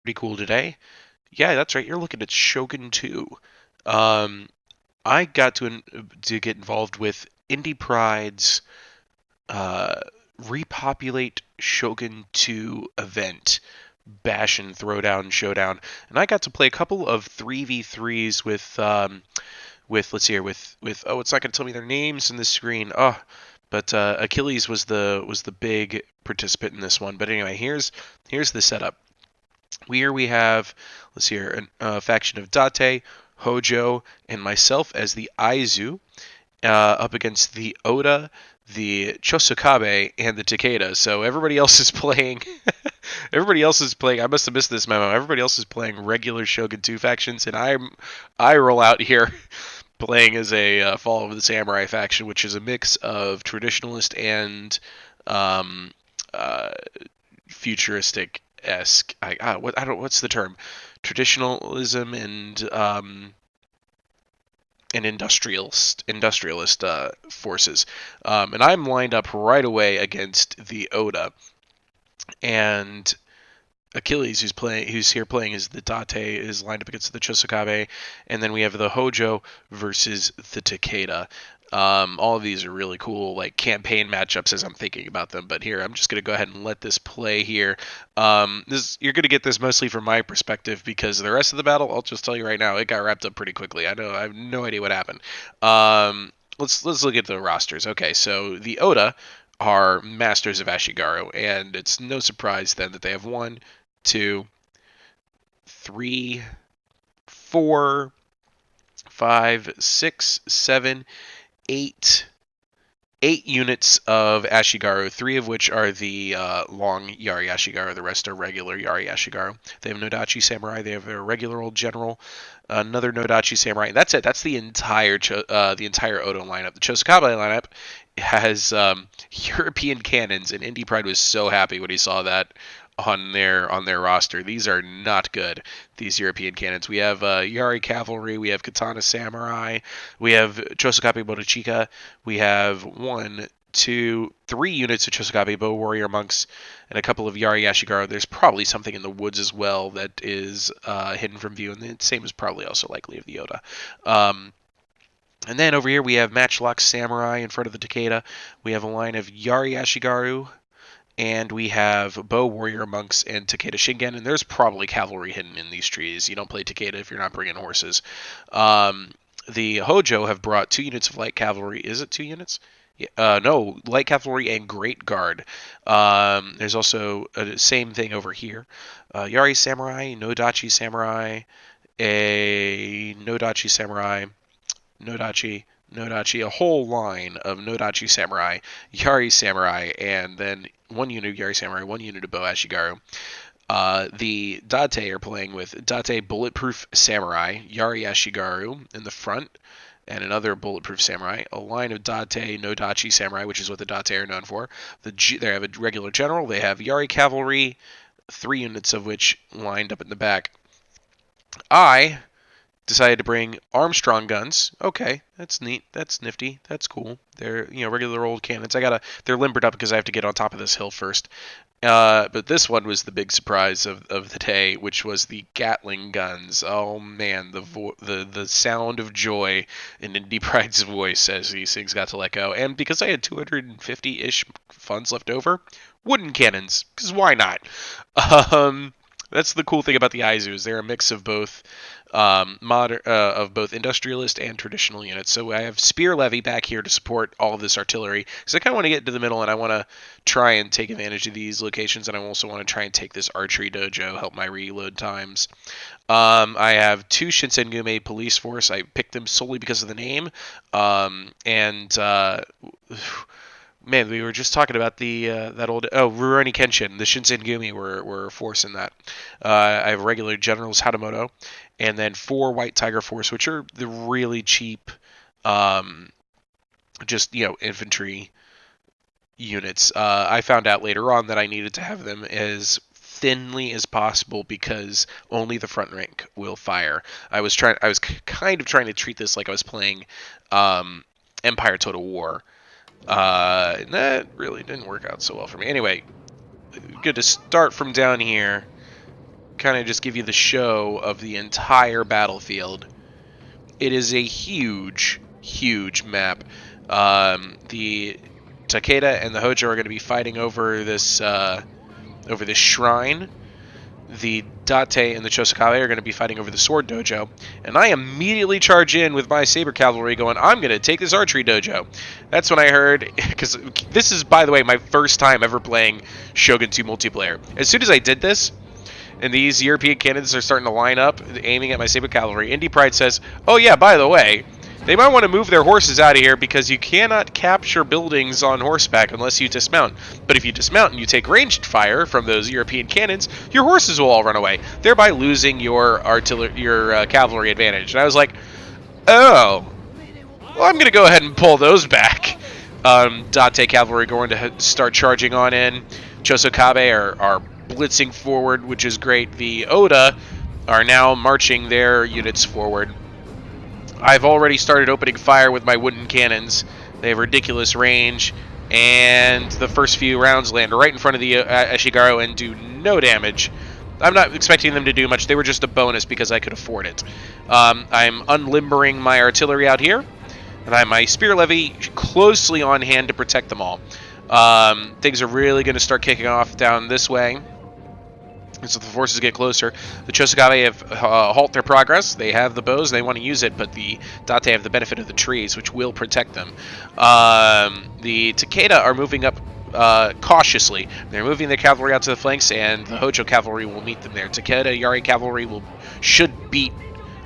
Pretty cool today. Yeah, that's right. You're looking at Shogun 2. Um, I got to get involved with Indie Pride's uh, Repopulate Shogun 2 event, Bash and Throwdown Showdown, and I got to play a couple of 3v3s with let's see here with oh, it's not going to tell me their names in the screen. Oh, but Achilles was the big participant in this one. But anyway, here's the setup. Here we have, let's see here, a faction of Date, Hojo, and myself as the Aizu, up against the Oda, the Chosokabe, and the Takeda. So everybody else is playing. Everybody else is playing. I must have missed this memo. Everybody else is playing regular Shogun 2 factions, and I roll out here playing as a Fall of the Samurai faction, which is a mix of traditionalist and um, uh, futuristic esque. I don't what's the term? Traditionalism and industrialist forces. And I'm lined up right away against the Oda and Achilles, who's here playing as the Date, is lined up against the Chosokabe, and then we have the Hojo versus the Takeda. All of these are really cool, like campaign matchups as I'm thinking about them. But here, I'm just gonna go ahead and let this play here. You're gonna get this mostly from my perspective because the rest of the battle, I'll just tell you right now, it got wrapped up pretty quickly. I have no idea what happened. Let's look at the rosters. Okay, so the Oda are masters of Ashigaru, and it's no surprise then that they have 1, 2, 3, 4, 5, 6, 7, 8 units of Ashigaru, 3 of which are the long Yari Ashigaru. The rest are regular Yari Ashigaru. They have Nodachi Samurai. They have a regular old general, another Nodachi Samurai. That's it. That's the entire Odo lineup. The Chosokabe lineup has European cannons, and Indie Pride was so happy when he saw that on their roster. These are not good. These European cannons. We have Yari Cavalry. We have Katana Samurai. We have Chosokabe Motochika. We have 1, 2, 3 units of Chosokabe Bow Warrior Monks and a couple of Yari Ashigaru. There's probably something in the woods as well that is hidden from view, and the same is probably also likely of the Yoda. And then over here we have Matchlock Samurai in front of the Takeda. We have a line of Yari Ashigaru, and we have Bow Warrior Monks and Takeda Shingen, and there's probably cavalry hidden in these trees. You don't play Takeda if you're not bringing horses. The Hojo have brought 2 units of light cavalry. Is it 2 units? No, light cavalry and great guard. There's also a same thing over here. Yari Samurai, Nodachi Samurai, a Nodachi Samurai, Nodachi, a whole line of Nodachi Samurai, Yari Samurai, and then 1 unit of Yari Samurai, 1 unit of Bow Ashigaru. The Date are playing with Date Bulletproof Samurai, Yari Ashigaru in the front, and another Bulletproof Samurai. A line of Date Nodachi Samurai, which is what the Date are known for. They have a regular general. They have Yari Cavalry, 3 units of which lined up in the back. I decided to bring Armstrong guns. Okay, that's neat. That's nifty. That's cool. They're regular old cannons. They're limbered up because I have to get on top of this hill first. But this one was the big surprise of the day, which was the Gatling guns. Oh man, the sound of joy in Indie Pride's voice as these things got to let go. And because I had 250-ish funds left over, wooden cannons, because why not? Um, that's the cool thing about the Aizus. They're a mix of both both industrialist and traditional units. So I have Spear Levy back here to support all of this artillery because I kind of want to get into the middle and I want to try and take advantage of these locations, and I also want to try and take this archery dojo, help my reload times. I have 2 Shinsengume police force. I picked them solely because of the name, and man, we were just talking about the that old Rurouni Kenshin. The Shinsengumi were a force in that. I have regular generals Hatamoto, and then 4 White Tiger Force, which are the really cheap, just infantry units. I found out later on that I needed to have them as thinly as possible because only the front rank will fire. I was kind of trying to treat this like I was playing Empire Total War. And that really didn't work out so well for me. Anyway, good to start from down here. kind of just give you the show of the entire battlefield. It is a huge, huge map. The Takeda and the Hojo are going to be fighting over this shrine. The Date and the Chosokabe are going to be fighting over the Sword Dojo. And I immediately charge in with my Saber Cavalry going, I'm going to take this Archery Dojo. That's when I heard, because this is, by the way, my first time ever playing Shogun 2 multiplayer. As soon as I did this, and these European cannons are starting to line up, aiming at my Saber Cavalry, Indie Pride says, oh yeah, by the way, they might want to move their horses out of here because you cannot capture buildings on horseback unless you dismount. But if you dismount and you take ranged fire from those European cannons, your horses will all run away, thereby losing your cavalry advantage. And I was like, oh, well, I'm going to go ahead and pull those back. Date Cavalry going to start charging on in. Chosokabe are blitzing forward, which is great. The Oda are now marching their units forward. I've already started opening fire with my wooden cannons. They have ridiculous range, and the first few rounds land right in front of the Ashigaru and do no damage. I'm not expecting them to do much. They were just a bonus because I could afford it. I'm unlimbering my artillery out here, and I have my spear levy closely on hand to protect them all. Things are really going to start kicking off down this way. So the forces get closer. The Chosokabe have halt their progress. They have the bows, and they want to use it, but the Date have the benefit of the trees, which will protect them. The Takeda are moving up cautiously. They're moving their cavalry out to the flanks, and the Hojo cavalry will meet them there. Takeda Yari cavalry should beat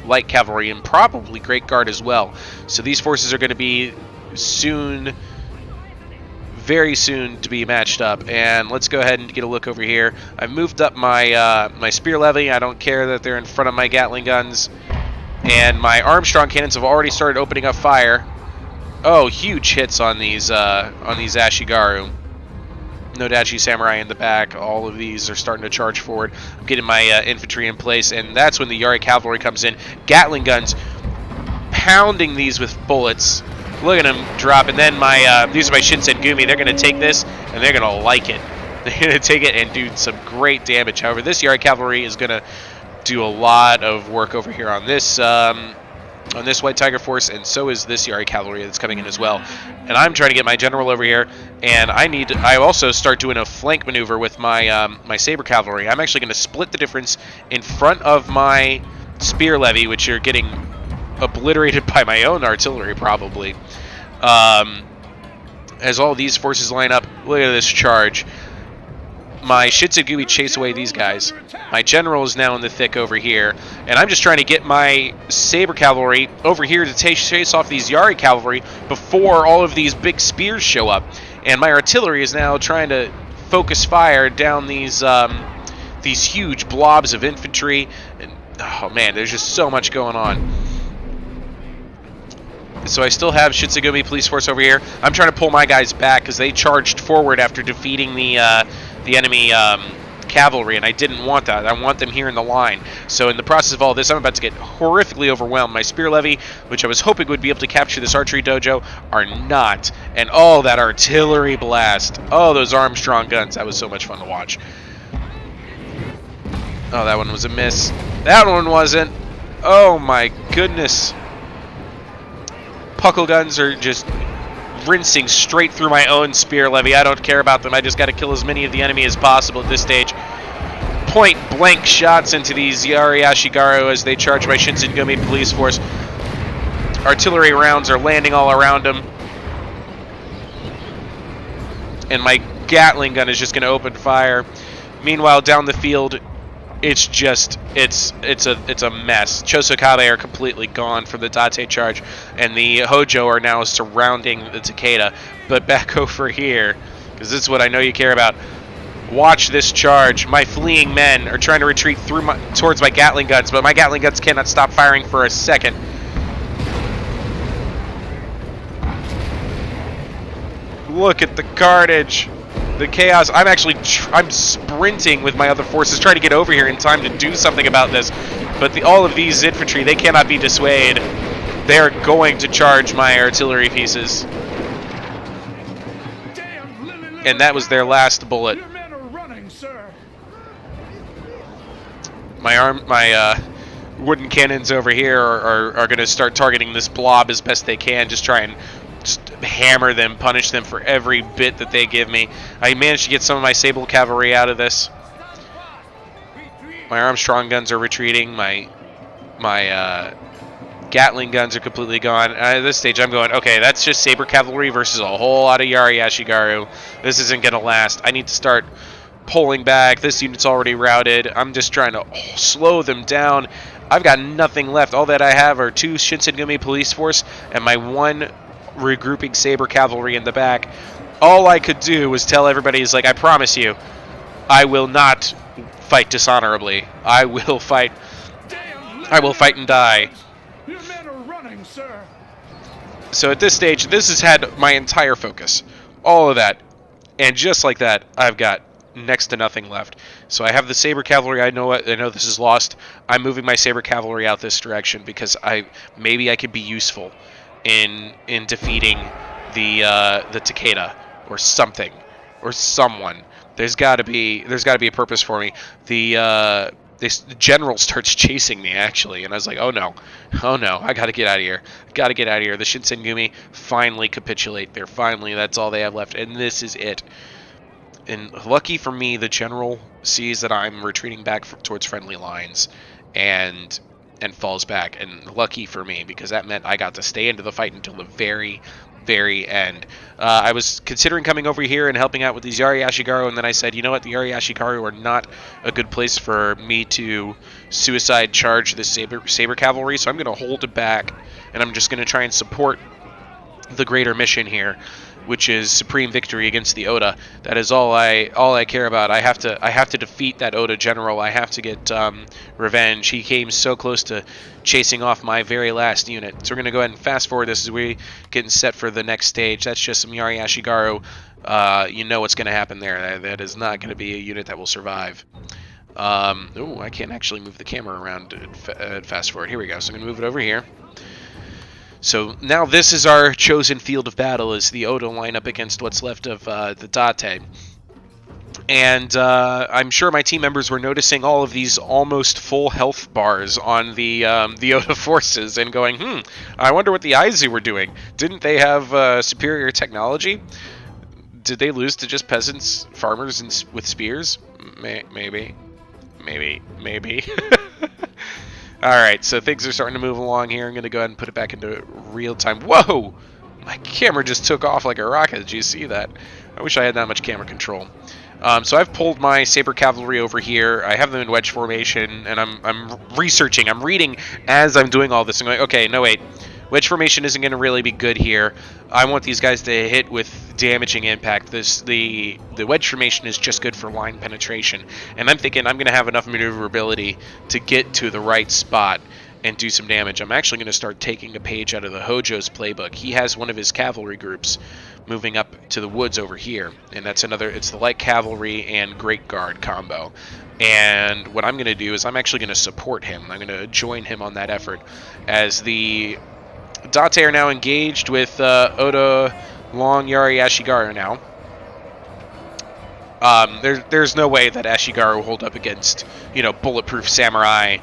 light cavalry and probably Great Guard as well. So these forces are going to be very soon to be matched up. And let's go ahead and get a look over here. I've moved up my my spear levy. I don't care that they're in front of my Gatling guns. And my Armstrong cannons have already started opening up fire. Oh, huge hits on these Ashigaru. Nodachi Samurai in the back. All of these are starting to charge forward. I'm getting my infantry in place, and that's when the Yari cavalry comes in. Gatling guns pounding these with bullets. Look at them drop, and then these are my Shinsengumi. They're going to take this, and they're going to like it. They're going to take it and do some great damage. However, this Yari cavalry is going to do a lot of work over here on this White Tiger force, and so is this Yari cavalry that's coming in as well. And I'm trying to get my general over here, and I also start doing a flank maneuver with my my Saber cavalry. I'm actually going to split the difference in front of my spear levy, which are getting obliterated by my own artillery probably. As all these forces line up, look at this charge. My Shinsengumi chase away these guys. My general is now in the thick over here, and I'm just trying to get my Saber cavalry over here to chase off these Yari cavalry before all of these big spears show up. And my artillery is now trying to focus fire down these huge blobs of infantry. And oh man, there's just so much going on. So I still have Shinsengumi police force over here. I'm trying to pull my guys back because they charged forward after defeating the enemy cavalry, and I didn't want that. I want them here in the line. So in the process of all this, I'm about to get horrifically overwhelmed. My spear levy, which I was hoping would be able to capture this archery dojo, are not. And oh, that artillery blast. Oh, those Armstrong guns. That was so much fun to watch. Oh, that one was a miss. That one wasn't. Oh my goodness. Puckle guns are just rinsing straight through my own spear levy. I don't care about them. I just got to kill as many of the enemy as possible at this stage. Point blank shots into these Yari Ashigaru as they charge my Shinsengumi police force. Artillery rounds are landing all around them. And my Gatling gun is just going to open fire. Meanwhile, down the field, it's a mess. Chosokabe are completely gone from the Date charge, and the Hojo are now surrounding the Takeda. But back over here, because this is what I know you care about. Watch this charge. My fleeing men are trying to retreat towards my Gatling guns, but my Gatling guns cannot stop firing for a second. Look at the carnage. The chaos. I'm sprinting with my other forces, trying to get over here in time to do something about this. But all of these infantry, they cannot be dissuaded. They're going to charge my artillery pieces. And that was their last bullet. my wooden cannons over here are going to start targeting this blob as best they can. Just try and just hammer them, punish them for every bit that they give me. I managed to get some of my sable cavalry out of this. My Armstrong guns are retreating. My Gatling guns are completely gone. At this stage, I'm going, okay, that's just saber cavalry versus a whole lot of Yari Ashigaru. This isn't going to last. I need to start pulling back. This unit's already routed. I'm just trying to slow them down. I've got nothing left. All that I have are 2 Shinsengumi police force and my 1 regrouping saber cavalry in the back. All I could do was tell everybody, is like, I promise you, I will not fight dishonorably. I will fight and die. Your men are running, sir. So at this stage, this has had my entire focus. All of that. And just like that, I've got next to nothing left. So I have the saber cavalry. I know this is lost. I'm moving my saber cavalry out this direction because maybe I could be useful in defeating the Takeda or something or someone. There's got to be a purpose for me. The general starts chasing me, actually, and I was like, oh no, I got to get out of here. The Shinsengumi finally capitulate. That's all they have left, and this is it. And lucky for me, the general sees that I'm retreating back towards friendly lines, and falls back. And lucky for me, because that meant I got to stay into the fight until the very, very end. I was considering coming over here and helping out with these Yari Ashigaru, and then I said, you know what, the Yari Ashigaru are not a good place for me to suicide charge this saber cavalry, so I'm going to hold it back, and I'm just going to try and support the greater mission here, which is supreme victory against the Oda. That is all I care about. I have to defeat that Oda general. I have to get revenge. He came so close to chasing off my very last unit. So we're gonna go ahead and fast forward this as we getting set for the next stage. That's just some Yari Ashigaru. You know what's gonna happen there. That is not gonna be a unit that will survive. Oh, I can't actually move the camera around and fast forward. Here we go. So I'm gonna move it over here. So now this is our chosen field of battle, is the Oda line up against what's left of the Date. And I'm sure my team members were noticing all of these almost full health bars on the Oda forces and going, I wonder what the Aizu were doing. Didn't they have superior technology? Did they lose to just peasants, farmers with spears? Maybe. Alright, so things are starting to move along here. I'm going to go ahead and put it back into real time. Whoa! My camera just took off like a rocket. Did you see that? I wish I had that much camera control. So I've pulled my saber cavalry over here. I have them in wedge formation, and I'm researching. I'm reading as I'm doing all this. I'm going, okay, no, wait. Wedge formation isn't going to really be good here. I want these guys to hit with damaging impact. The wedge formation is just good for line penetration. And I'm thinking I'm going to have enough maneuverability to get to the right spot and do some damage. I'm actually going to start taking a page out of the Hojo's playbook. He has one of his cavalry groups moving up to the woods over here. And it's the light cavalry and great guard combo. And what I'm going to do is I'm actually going to support him. I'm going to join him on that effort as the Date are now engaged with Oda Long Yari Ashigaru now. There's no way that Ashigaru will hold up against, bulletproof samurai,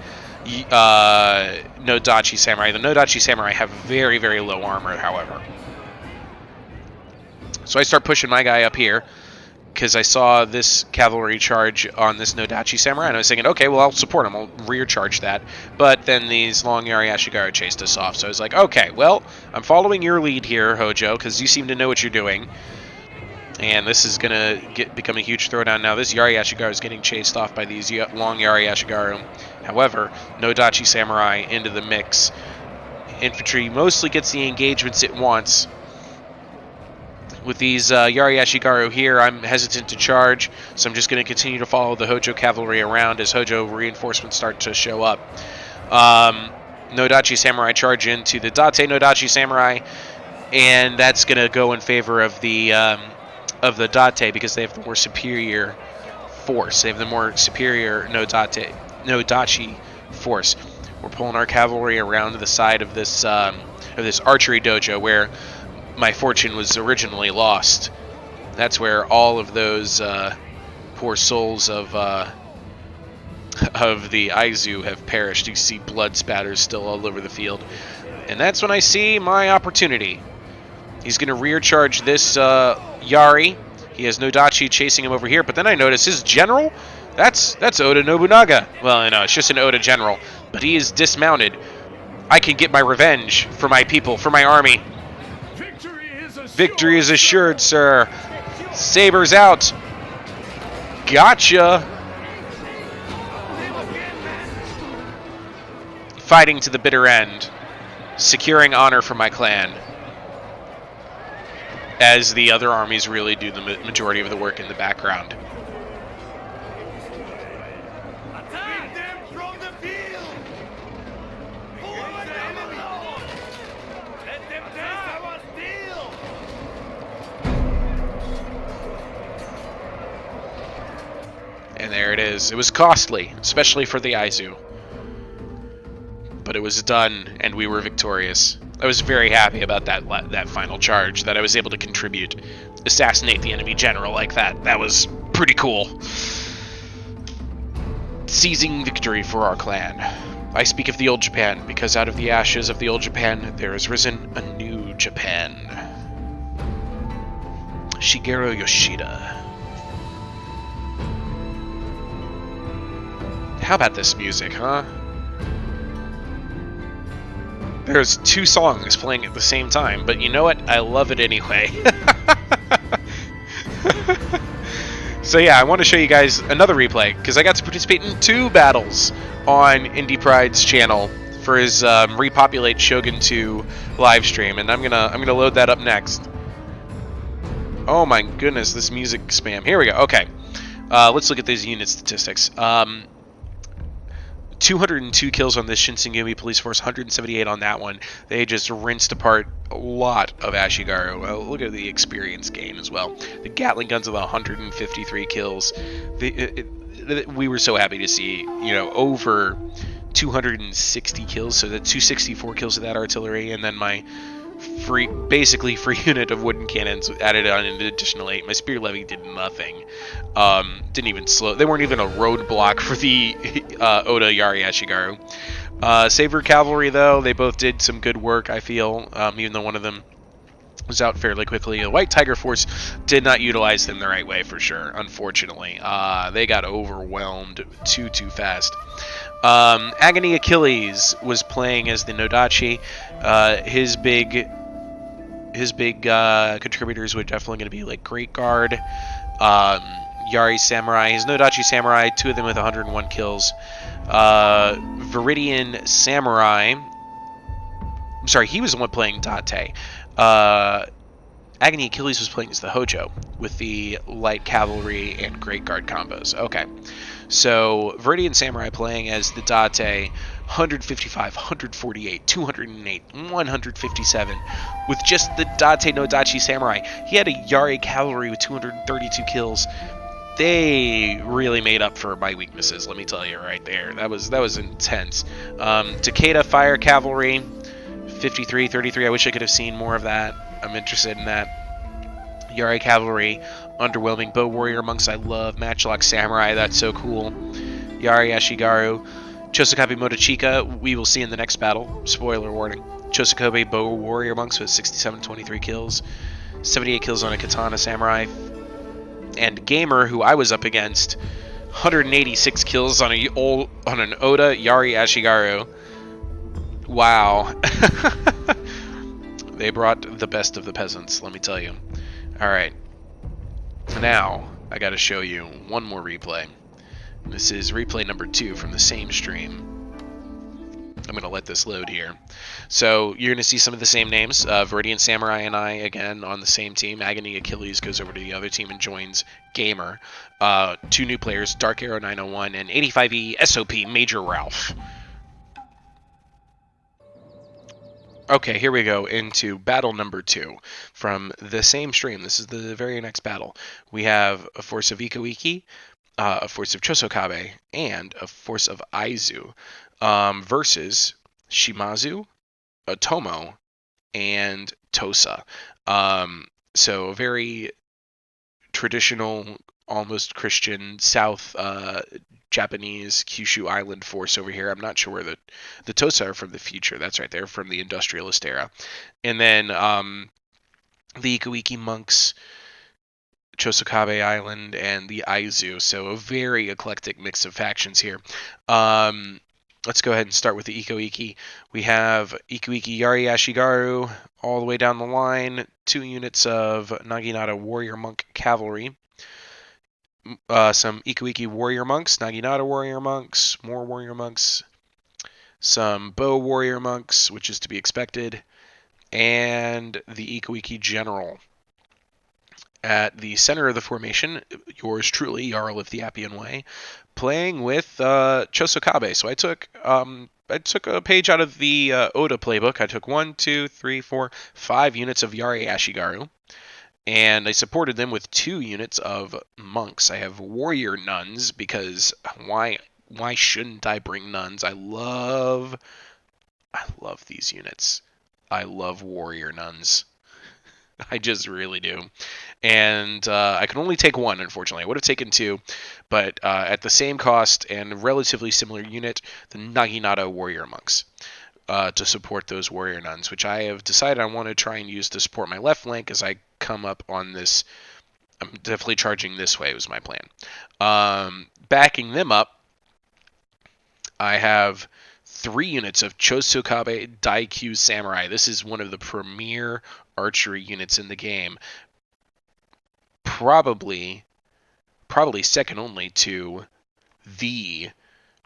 Nodachi samurai. The Nodachi samurai have very, very low armor, however. So I start pushing my guy up here because I saw this cavalry charge on this Nodachi samurai, and I was thinking, okay, well, I'll support him. I'll rear charge that. But then these Long Yari Ashigaru chased us off, so I was like, okay, well, I'm following your lead here, Hojo, because you seem to know what you're doing. And this is going to become a huge throwdown now. This Yari Ashigaru is getting chased off by these Long Yari Ashigaru. However, Nodachi samurai into the mix. Infantry mostly gets the engagements it wants. With these Yari Ashigaru here, I'm hesitant to charge, so I'm just going to continue to follow the Hojo cavalry around as Hojo reinforcements start to show up. Nodachi samurai charge into the Date Nodachi samurai, and that's going to go in favor of the Date because they have the more superior force. They have the more superior Nodachi force. We're pulling our cavalry around to the side of this archery dojo where my fortune was originally lost. That's where all of those poor souls of of the Aizu have perished. You see blood spatters still all over the field. And that's when I see my opportunity. He's going to rear charge this Yari. He has Nodachi chasing him over here, but then I notice his general, that's Oda Nobunaga. Well, no, it's just an Oda general, but he is dismounted. I can get my revenge for my people, for my army. Victory is assured, sir. Sabers out. Gotcha. Fighting to the bitter end. Securing honor for my clan. As the other armies really do the majority of the work in the background. Attack them from the field! Let them taste our steel! And there it is. It was costly, especially for the Aizu. But it was done, and we were victorious. I was very happy about that final charge, that I was able to contribute, assassinate the enemy general like that. That was pretty cool. Seizing victory for our clan. I speak of the old Japan, because out of the ashes of the old Japan, there has risen a new Japan. Shigeru Yoshida. How about this music, huh? There's two songs playing at the same time, but you know what? I love it anyway. So yeah, I want to show you guys another replay, because I got to participate in 2 battles on Indie Pride's channel for his Repopulate Shogun 2 live stream, and I'm gonna load that up next. Oh my goodness, this music spam. Here we go. Okay, let's look at these unit statistics. 202 kills on this Shinsengumi police force, 178 on that one. They just rinsed apart a lot of Ashigaru. Well, look at the experience gain as well. The Gatling guns with 153 kills. We were so happy to see, you know, over 260 kills, so that 264 kills of that artillery, and then my basically free unit of wooden cannons added on an additional 8. My spear levy did nothing. Didn't even slow. They weren't even a roadblock for the Oda Yari Ashigaru. Saber Cavalry, though, they both did some good work, I feel, even though one of them was out fairly quickly. The White Tiger Force did not utilize them the right way, for sure, unfortunately. They got overwhelmed too fast. Agony Achilles was playing as the Nodachi. His big contributors were definitely going to be like Great Guard, Yari Samurai, his Nodachi Samurai, 2 of them with 101 kills. Viridian Samurai, I'm sorry, he was the one playing Date. Agony Achilles was playing as the Hojo with the light cavalry and Great Guard combos. Okay, so Viridian Samurai playing as the Date, 155, 148, 208, 157 with just the Date Nodachi Samurai. He had a Yari cavalry with 232 kills. They really made up for my weaknesses, let me tell you right there. That was intense. Takeda Fire Cavalry, 53, 33. I wish I could have seen more of that. I'm interested in that. Yari Cavalry, underwhelming. Bow Warrior Monks, I love. Matchlock Samurai, that's so cool. Yari Ashigaru. Chosokabe Motochika, we will see in the next battle. Spoiler warning. Chosokabe Bow Warrior Monks with 67, 23 kills. 78 kills on a Katana Samurai. And Gamer, who I was up against, 186 kills on an Oda Yari Ashigaru. Wow. They brought the best of the peasants, let me tell you. Alright. Now, I gotta show you one more replay. This is replay number 2 from the same stream. I'm gonna let this load here. So, you're gonna see some of the same names. Viridian Samurai and I, again, on the same team. Agony Achilles goes over to the other team and joins Gamer. 2 new players, Dark Arrow 901 and 85E SOP Major Ralph. Okay, here we go into battle number 2 from the same stream. This is the very next battle. We have a force of Iko-Iki, a force of Chosokabe, and a force of Aizu versus Shimazu, Otomo, and Tosa. So very traditional almost Christian South Japanese Kyushu Island force over here. I'm not sure where the Tosa are from the future. That's right, they're from the industrialist era. And then the Ikuiki monks, Chosokabe Island, and the Aizu. So a very eclectic mix of factions here. Let's go ahead and start with the Ikoiki. We have Ikuiki Yari Ashigaru all the way down the line. 2 units of Naginata Warrior Monk Cavalry. Some Ikuiki Warrior Monks, Naginata Warrior Monks, more Warrior Monks. Some Bow Warrior Monks, which is to be expected. And the Ikuiki General. At the center of the formation, yours truly, Jarl of the Appian Way, playing with Chosokabe. So I took a page out of the Oda playbook. I took 1, 2, 3, 4, 5 units of Yari Ashigaru, and I supported them with 2 units of monks. I have warrior nuns because why shouldn't I bring nuns? I love these units. I love warrior nuns. I just really do. And I can only take 1, unfortunately. I would have taken 2, but at the same cost and relatively similar unit, the Naginata Warrior Monks to support those Warrior Nuns, which I have decided I want to try and use to support my left flank as I come up on this. I'm definitely charging this way was my plan. Backing them up, I have 3 units of Chosokabe Daikyu Samurai. This is one of the premier archery units in the game. Probably second only to the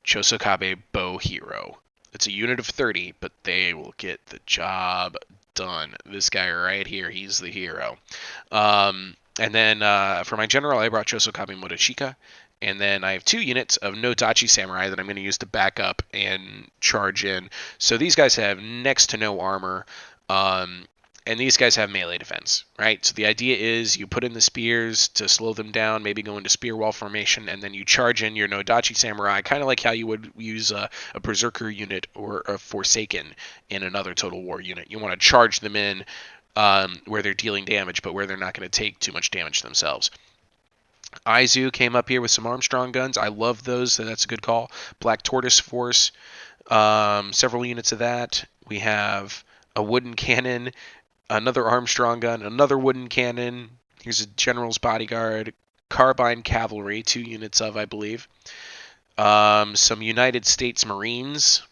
Chosokabe Bow Hero. It's a unit of 30, but they will get the job done. This guy right here, he's the hero. And then for my general, I brought Chosokabe Motochika. And then I have 2 units of Nodachi Samurai that I'm going to use to back up and charge in. So these guys have next to no armor. And these guys have melee defense, right? So the idea is you put in the spears to slow them down, maybe go into spear wall formation, and then you charge in your Nodachi Samurai, kind of like how you would use a Berserker unit or a Forsaken in another Total War unit. You want to charge them in where they're dealing damage, but where they're not going to take too much damage themselves. Aizu came up here with some Armstrong guns. I love those, so that's a good call. Black Tortoise Force, several units of that. We have a wooden cannon, another Armstrong gun, another wooden cannon. Here's a General's Bodyguard, Carbine Cavalry, 2 units of, I believe. Some United States Marines,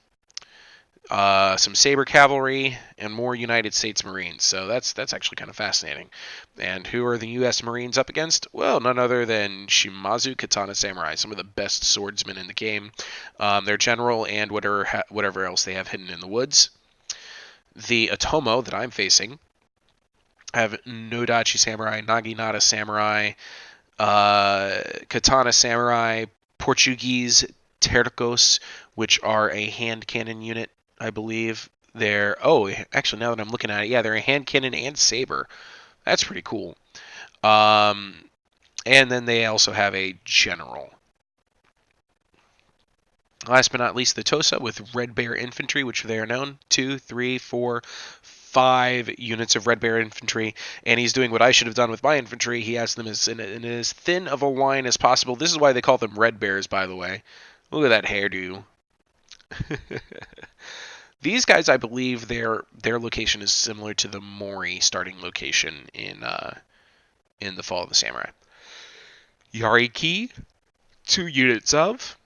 some Saber Cavalry, and more United States Marines. So that's actually kind of fascinating. And who are the U.S. Marines up against? Well, none other than Shimazu Katana Samurai, some of the best swordsmen in the game. Their general and whatever else they have hidden in the woods. The Otomo that I'm facing have Nodachi Samurai, Naginata Samurai, Katana Samurai, Portuguese Tercos, which are a hand cannon unit, I believe. Actually, now that I'm looking at it, yeah, they're a hand cannon and saber. That's pretty cool. And then they also have a general. Last but not least, the Tosa with Red Bear Infantry, which they are known. 2, 3, 4, 5 units of Red Bear Infantry. And he's doing what I should have done with my infantry. He has them in as thin of a line as possible. This is why they call them Red Bears, by the way. Look at that hairdo. These guys, I believe, their location is similar to the Mori starting location in the Fall of the Samurai. Yariki, 2 units of,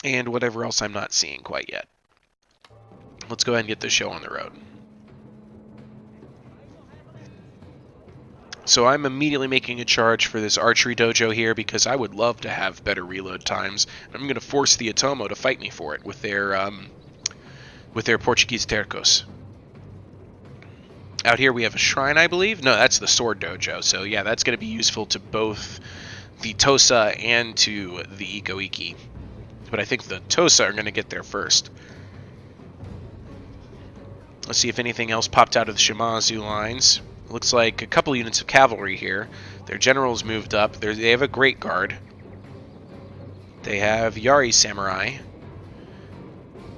and whatever else I'm not seeing quite yet. Let's go ahead and get this show on the road. So I'm immediately making a charge for this archery dojo here because I would love to have better reload times. I'm going to force the Otomo to fight me for it with their Portuguese Tercos. Out here we have a shrine, I believe. No, that's the sword dojo. So yeah, that's going to be useful to both the Tosa and to the Ikoiki. But I think the Tosa are going to get there first. Let's see if anything else popped out of the Shimazu lines. Looks like a couple units of cavalry here. Their generals moved up. They have a great guard. They have Yari Samurai.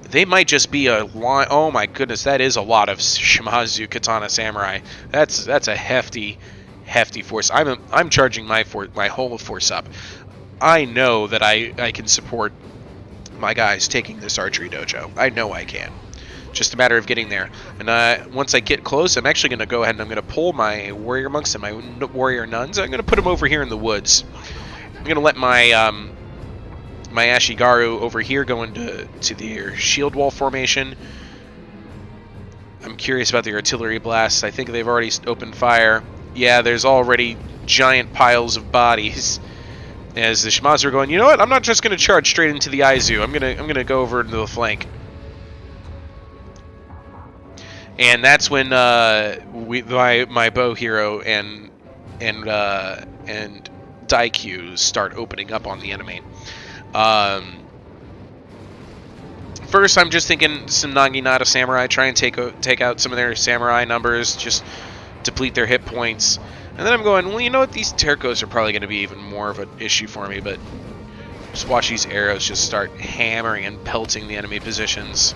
They might just be a line. Oh my goodness, that is a lot of Shimazu Katana Samurai. That's a hefty hefty force. I'm charging my whole force up. I know that I can support my guys taking this archery dojo. I know I can. Just a matter of getting there. And once I get close, I'm actually going to go ahead and I'm going to pull my warrior monks and my warrior nuns. I'm going to put them over here in the woods. I'm going to let my my Ashigaru over here go into their shield wall formation. I'm curious about the artillery blasts. I think they've already opened fire. Yeah, there's already giant piles of bodies. As the Shimazu are going, you know what? I'm not just going to charge straight into the Aizu. I'm gonna go over into the flank. And that's when my bow hero and Daikyu start opening up on the enemy. First, I'm just thinking some Naginata Samurai, try and take out some of their Samurai numbers, just deplete their hit points. And then I'm going, well, you know what? These Terkos are probably going to be even more of an issue for me, but just watch these arrows just start hammering and pelting the enemy positions.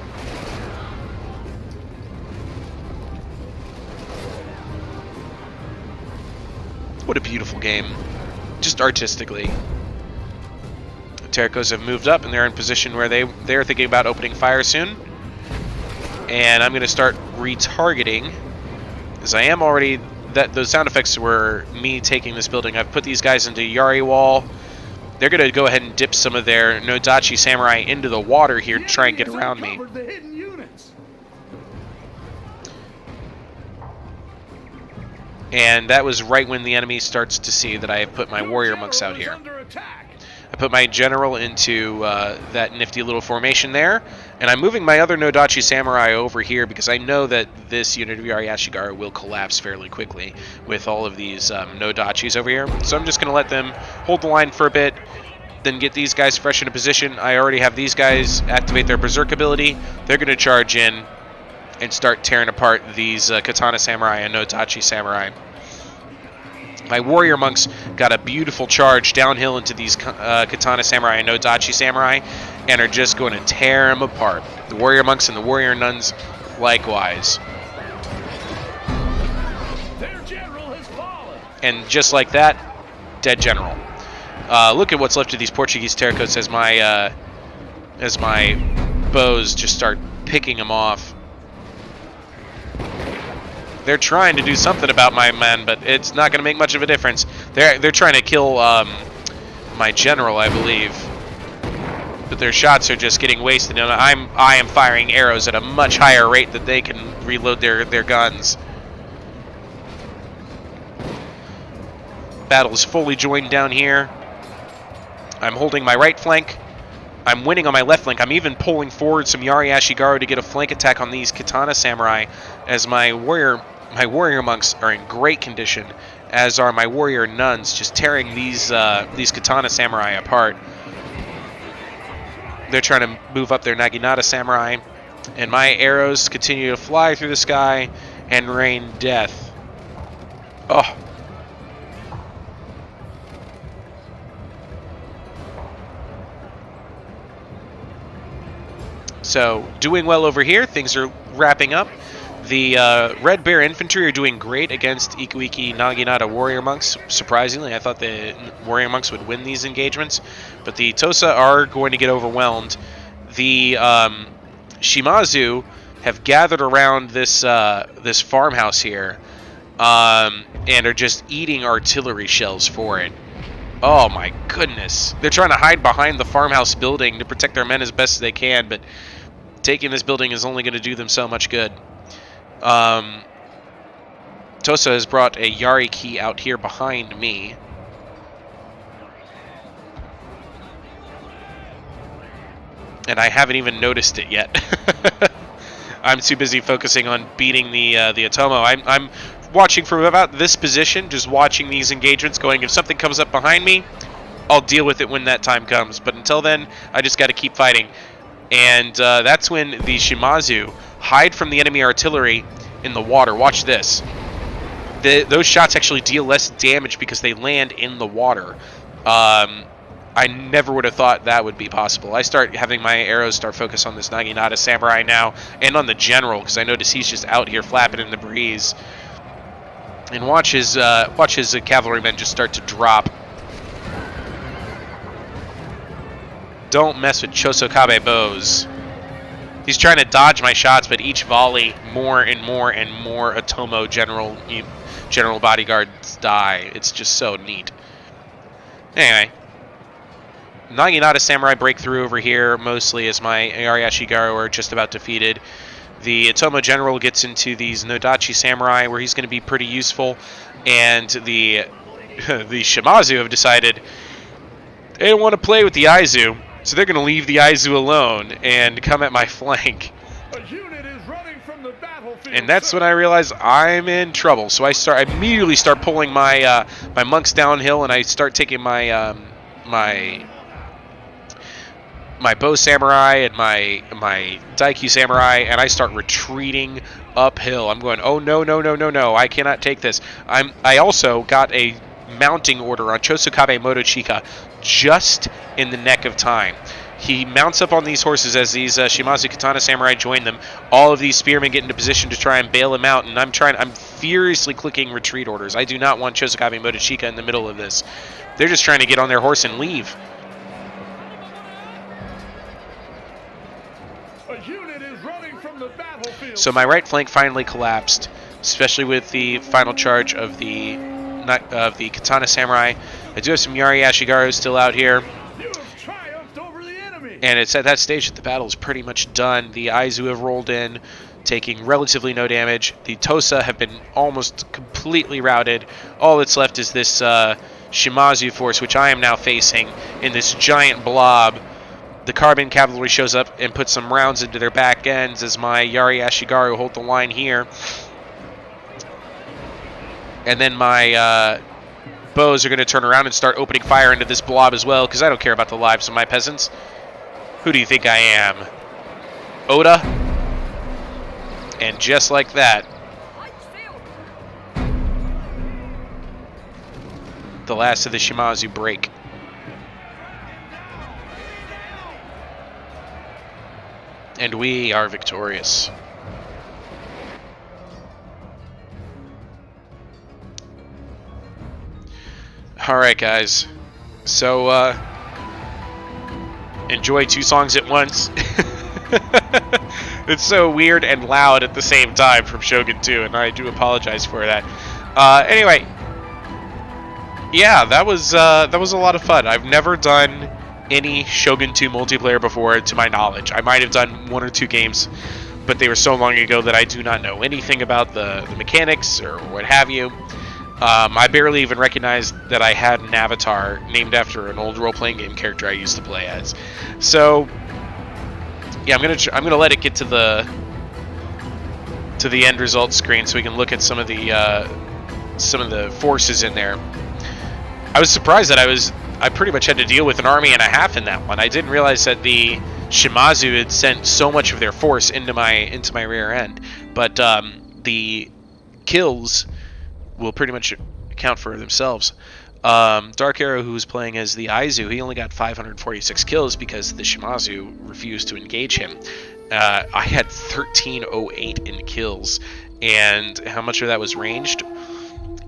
What a beautiful game, just artistically. The Terkos have moved up and they're in position where they're thinking about opening fire soon. And I'm going to start retargeting, as I am already. Those sound effects were me taking this building. I've put these guys into Yari wall. They're going to go ahead and dip some of their Nodachi Samurai into the water here to try and get around me. And that was right when the enemy starts to see that I have put my warrior monks out here. I put my general into that nifty little formation there, and I'm moving my other Nodachi Samurai over here because I know that this unit of Yari Ashigaru will collapse fairly quickly with all of these Nodachis over here. So I'm just going to let them hold the line for a bit, then get these guys fresh into position. I already have these guys activate their Berserk ability. They're going to charge in and start tearing apart these Katana Samurai and Nodachi Samurai. My warrior monks got a beautiful charge downhill into these Katana Samurai and Nodachi Samurai and are just going to tear them apart. The warrior monks and the warrior nuns likewise. Their general has fallen. And just like that, dead general. Look at what's left of these Portuguese Terracos as my bows just start picking them off. They're trying to do something about my men, but it's not going to make much of a difference. They're trying to kill my general, I believe, but their shots are just getting wasted. And I am firing arrows at a much higher rate that they can reload their guns. Battle is fully joined down here. I'm holding my right flank. I'm winning on my left flank. I'm even pulling forward some Yari Ashigaru to get a flank attack on these Katana Samurai, as my warrior monks are in great condition, as are my warrior nuns, just tearing these Katana Samurai apart. They're trying to move up their Naginata Samurai, and my arrows continue to fly through the sky and rain death. Oh. So, doing well over here. Things are wrapping up. The Red Bear Infantry are doing great against Ikuiki Naginata Warrior Monks. Surprisingly, I thought the Warrior Monks would win these engagements, but the Tosa are going to get overwhelmed. The Shimazu have gathered around this this farmhouse here and are just eating artillery shells for it. Oh my goodness. They're trying to hide behind the farmhouse building to protect their men as best as they can, but taking this building is only going to do them so much good. Tosa has brought a Yari key out here behind me. And I haven't even noticed it yet. I'm too busy focusing on beating the Otomo. I'm watching from about this position, just watching these engagements, going, if something comes up behind me, I'll deal with it when that time comes. But until then, I just got to keep fighting. And that's when the Shimazu hide from the enemy artillery in the water. Watch this. Those shots actually deal less damage because they land in the water. I never would have thought that would be possible. I start having my arrows start focus on this Naginata Samurai now, and on the general, because I notice he's just out here flapping in the breeze. And watch his cavalrymen just start to drop. Don't mess with Chosokabe bows. He's trying to dodge my shots, but each volley, more and more and more Otomo general bodyguards die. It's just so neat. Anyway, Naginata Samurai break through over here, mostly as my Yariashigaru are just about defeated. The Otomo General gets into these Nodachi Samurai, where he's going to be pretty useful, and the the Shimazu have decided they don't want to play with the Aizu, so they're going to leave the Aizu alone and come at my flank. A unit is running from the battlefield. And that's when I realize I'm in trouble. So I immediately start pulling my my monks downhill, and I start taking my my bow samurai and my daikyu samurai, and I start retreating uphill. I'm going, oh no, no, no, no, no, I cannot take this. I also got a mounting order on Chosokabe Motochika just in the nick of time. He mounts up on these horses as these Shimazu Katana Samurai join them. All of these spearmen get into position to try and bail him out, and I'm furiously clicking retreat orders. I do not want Chosokabe Motochika in the middle of this. They're just trying to get on their horse and leave. A unit is running from the battlefield. So my right flank finally collapsed, especially with the final charge of the Katana Samurai. I do have some Yari Ashigaru still out here. You have triumphed over the enemy. And it's at that stage that the battle is pretty much done. The Aizu have rolled in, taking relatively no damage. The Tosa have been almost completely routed. All that's left is this Shimazu force, which I am now facing in this giant blob. The Carbon Cavalry shows up and puts some rounds into their back ends as my Yari Ashigaru hold the line here. And then my bows are going to turn around and start opening fire into this blob as well, because I don't care about the lives of my peasants. Who do you think I am? Oda? And just like that, the last of the Shimazu break. And we are victorious. Alright guys, so enjoy two songs at once. It's so weird and loud at the same time from Shogun 2, and I do apologize for that. Anyway, yeah, that was a lot of fun. I've never done any Shogun 2 multiplayer before, to my knowledge. I might have done one or two games, but they were so long ago that I do not know anything about the mechanics or what have you. I barely even recognized that I had an avatar named after an old role-playing game character I used to play as. So, yeah, I'm gonna let it get to the end result screen so we can look at some of the forces in there. I was surprised that I pretty much had to deal with an army and a half in that one. I didn't realize that the Shimazu had sent so much of their force into my rear end, but the kills will pretty much account for themselves. Dark Arrow, who was playing as the Aizu, he only got 546 kills because the Shimazu refused to engage him. I had 1308 in kills, and how much of that was ranged?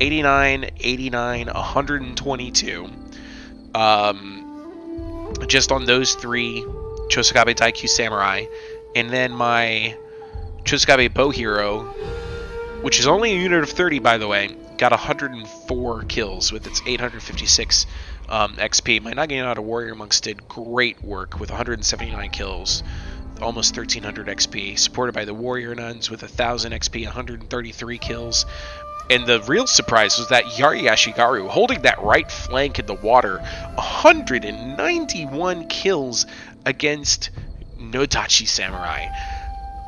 89, 89, 122. Just on those three Chosokabe Daikyu Samurai, and then my Chosokabe Bow Hero, which is only a unit of 30, by the way, got 104 kills with its 856 XP. My Naginata Warrior Monks did great work with 179 kills, almost 1300 XP, supported by the Warrior Nuns with 1000 XP, 133 kills. And the real surprise was that Yari Ashigaru, holding that right flank in the water, 191 kills against Nodachi Samurai.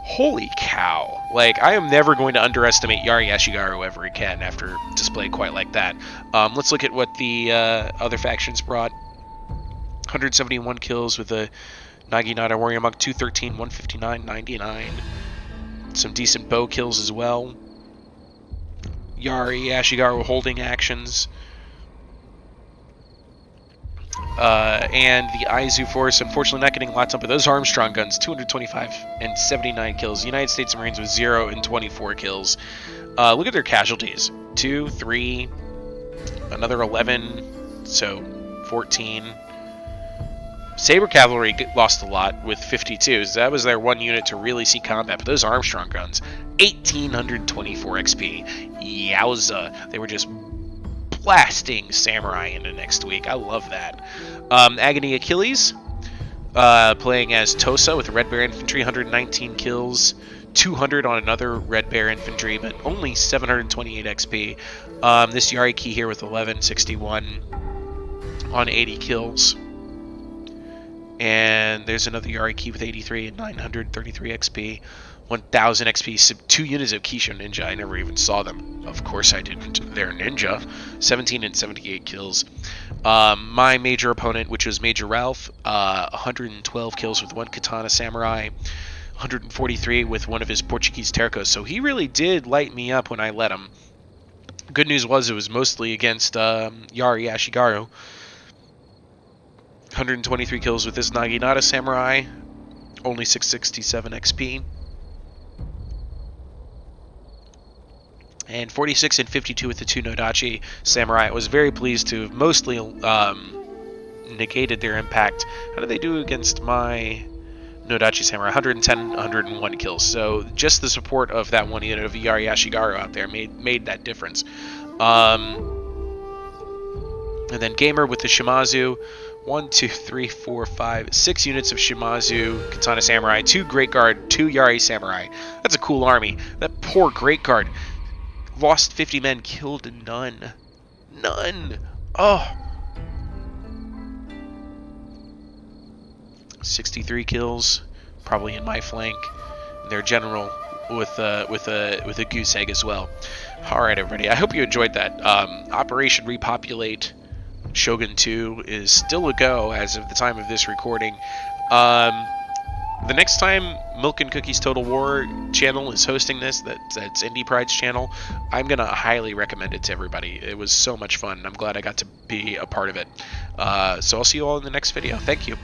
Holy cow. Like, I am never going to underestimate Yari Ashigaru ever again after display quite like that. Let's look at what the other factions brought. 171 kills with the Naginata Warrior Monk, 213, 159, 99. Some decent bow kills as well. Yari Ashigaru holding actions. And the Aizu force, unfortunately not getting lots up of those Armstrong guns, 225 and 79 kills. United States Marines with 0 and 24 kills. Look at their casualties. 2, 3, another 11, so 14. Saber Cavalry lost a lot with 52s. That was their one unit to really see combat. But those Armstrong guns, 1,824 XP. Yowza. They were just blasting Samurai into next week. I love that. Agony Achilles, playing as Tosa with Red Bear Infantry, 119 kills. 200 on another Red Bear Infantry, but only 728 XP. This Yari Key here with 1161 on 80 kills. And there's another Yari Key with 83 and 933 XP. 1000 XP, 2 units of Kisho Ninja. I never even saw them. Of course I didn't. They're ninja. 17 and 78 kills. My major opponent, which was Major Ralph, 112 kills with 1 Katana Samurai. 143 with one of his Portuguese Tercos. So he really did light me up when I let him. Good news was it was mostly against Yari Ashigaru. 123 kills with this Naginata Samurai, only 667 XP. And 46 and 52 with the 2 Nodachi Samurai. I was very pleased to have mostly negated their impact. How did they do against my Nodachi Samurai? 110, 101 kills. So just the support of that one unit of Yari Ashigaru out there made that difference. And then Gamer with the Shimazu. 1, 2, 3, 4, 5, 6 units of Shimazu, Katana Samurai, 2 Great Guard, 2 Yari Samurai. That's a cool army. That poor Great Guard lost 50 men, killed none. None. Oh. 63 kills, probably in my flank. Their general with a goose egg as well. All right, everybody. I hope you enjoyed that. Operation Repopulate. Shogun 2 is still a go as of the time of this recording. The next time Milk and Cookies Total War channel is hosting this, that's Indie Pride's channel, I'm going to highly recommend it to everybody. It was so much fun, and I'm glad I got to be a part of it. So I'll see you all in the next video. Thank you.